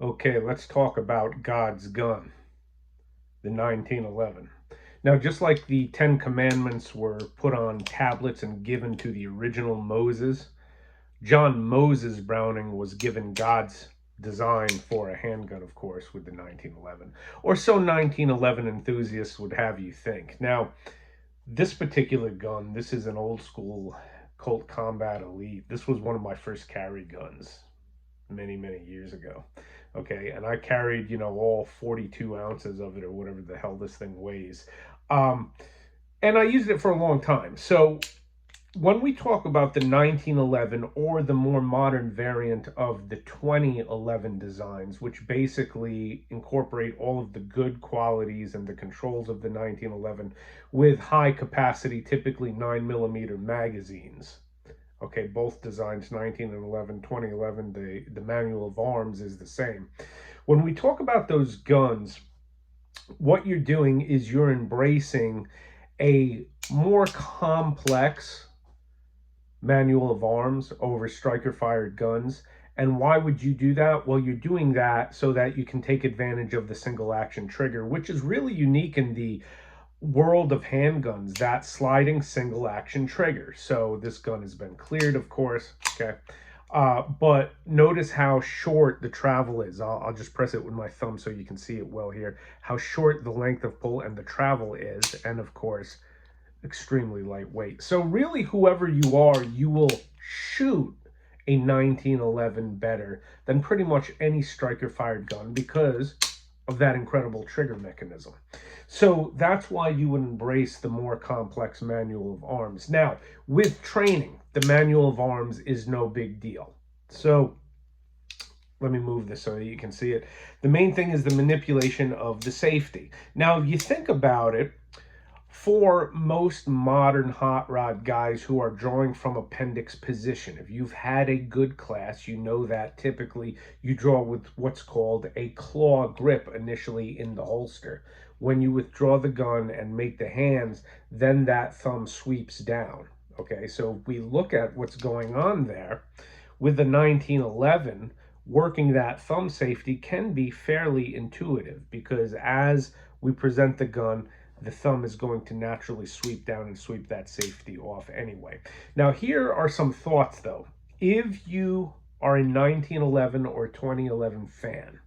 Okay, let's talk about God's gun, the 1911. Now, just like the Ten Commandments were put on tablets and given to the original Moses, John Moses Browning was given God's design for a handgun, of course, with the 1911, or so 1911 enthusiasts would have you think. Now, this particular gun, this is an old school Colt Combat Elite. This was one of my first carry guns many years ago. Okay, and I carried, all 42 ounces of it or whatever the hell this thing weighs. Um, and I used it for a long time. So when we talk about the 1911 or the more modern variant of the 2011 designs, which basically incorporate all of the good qualities and the controls of the 1911 with high capacity, typically 9mm magazines. Okay, both designs, 19 and 11, 2011, the manual of arms is the same. When we talk about those guns, what you're doing is you're embracing a more complex manual of arms over striker fired guns. And why would you do that? Well, you're doing that so that you can take advantage of the single action trigger, which is really unique in the world of handguns, that sliding single action trigger. So this gun has been cleared, of course. Okay. But notice how short the travel is. I'll just press it with my thumb so you can see it well here. How short the length of pull and the travel is. And of course, extremely lightweight. So really, whoever you are, you will shoot a 1911 better than pretty much any striker fired gun because of that incredible trigger mechanism. So that's why you would embrace the more complex manual of arms. Now, with training, the manual of arms is no big deal. So let me move this so that you can see it. The main thing is the manipulation of the safety. Now, if you think about it, for most modern hot rod guys who are drawing from appendix position, if you've had a good class, you know that typically you draw with what's called a claw grip initially in the holster. When you withdraw the gun and make the hands, then that thumb sweeps down. Okay, so if we look at what's going on there with the 1911, working that thumb safety can be fairly intuitive because as we present the gun, the thumb is going to naturally sweep down and sweep that safety off anyway. Now, here are some thoughts though. If you are a 1911 or 2011 fan,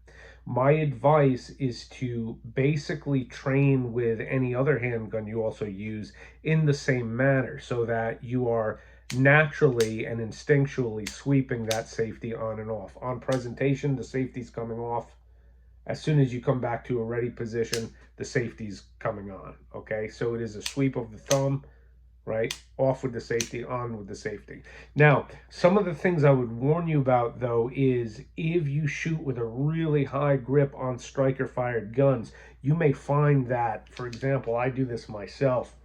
my advice is to basically train with any other handgun you also use in the same manner so that you are naturally and instinctually sweeping that safety on and off. On presentation, the safety's coming off. As soon as you come back to a ready position, the safety's coming on. Okay, so it is a sweep of the thumb, right? Off with the safety, on with the safety. Now, some of the things I would warn you about though is if you shoot with a really high grip on striker fired guns, you may find that, for example, I do this myself.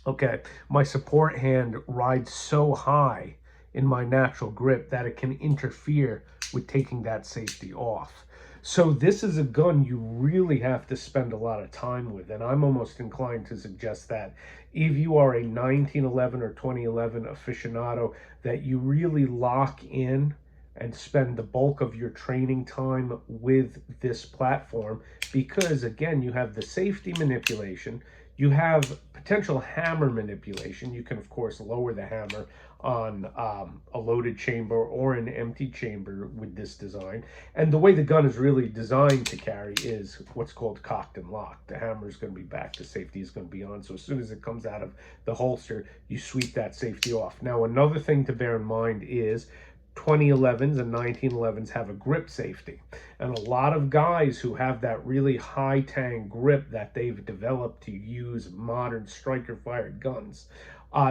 Okay, my support hand rides so high in my natural grip that it can interfere with taking that safety off. So this is a gun you really have to spend a lot of time with, and I'm almost inclined to suggest that if you are a 1911 or 2011 aficionado, that you really lock in and spend the bulk of your training time with this platform because, again, you have the safety manipulation, you have potential hammer manipulation. You can, of course, lower the hammer on a loaded chamber or an empty chamber with this design. And the way the gun is really designed to carry is what's called cocked and locked. The hammer is going to be back, the safety is going to be on. So as soon as it comes out of the holster, you sweep that safety off. Now, another thing to bear in mind is 2011s and 1911s have a grip safety. And a lot of guys who have that really high tang grip that they've developed to use modern striker fired guns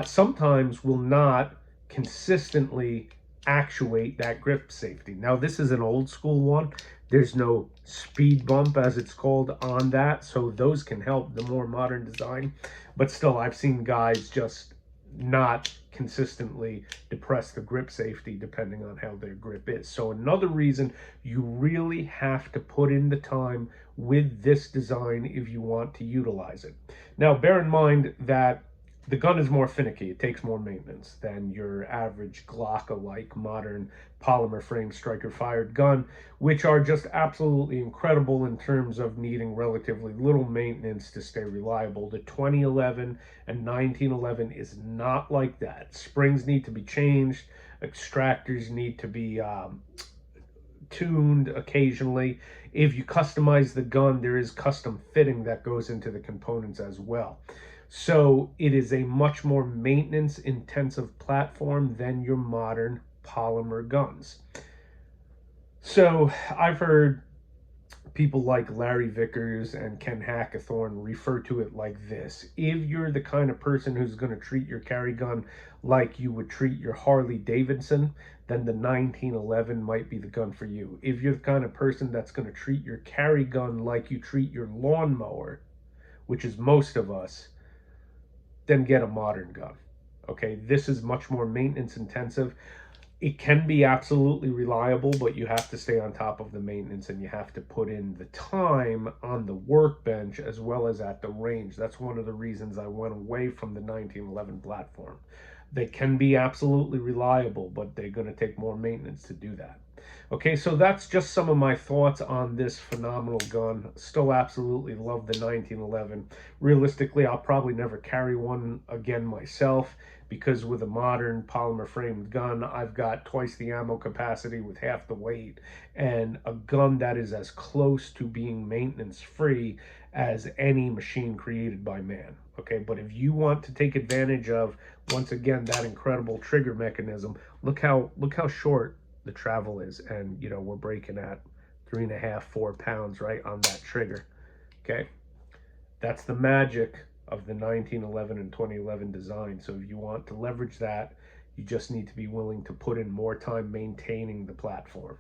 sometimes will not consistently actuate that grip safety. Now, this is an old school one. There's no speed bump, as it's called, on that. So those can help the more modern design. But still, I've seen guys just not consistently depress the grip safety depending on how their grip is. So another reason you really have to put in the time with this design if you want to utilize it. Now, bear in mind that the gun is more finicky. It takes more maintenance than your average Glock-alike modern polymer frame striker fired gun, which are just absolutely incredible in terms of needing relatively little maintenance to stay reliable. The 2011 and 1911 is not like that. Springs need to be changed, extractors need to be tuned occasionally. If you customize the gun, there is custom fitting that goes into the components as well. So it is a much more maintenance intensive platform than your modern polymer guns. So I've heard people like Larry Vickers and Ken Hackathorn refer to it like this: if you're the kind of person who's going to treat your carry gun like you would treat your Harley Davidson, then the 1911 might be the gun for you. If you're the kind of person that's going to treat your carry gun like you treat your lawnmower, which is most of us, then get a modern gun. Okay, this is much more maintenance intensive. It can be absolutely reliable, but you have to stay on top of the maintenance and you have to put in the time on the workbench as well as at the range. That's one of the reasons I went away from the 1911 platform. They can be absolutely reliable, but they're going to take more maintenance to do that. Okay, so that's just some of my thoughts on this phenomenal gun. Still absolutely love the 1911. Realistically, I'll probably never carry one again myself, because with a modern polymer framed gun, I've got twice the ammo capacity with half the weight, and a gun that is as close to being maintenance free as any machine created by man. Okay, but if you want to take advantage of, once again, that incredible trigger mechanism, look how short the travel is, and we're breaking at 3.5, 4 pounds right on that trigger. Okay, that's the magic of the 1911 and 2011 design. So if you want to leverage that, you just need to be willing to put in more time maintaining the platform.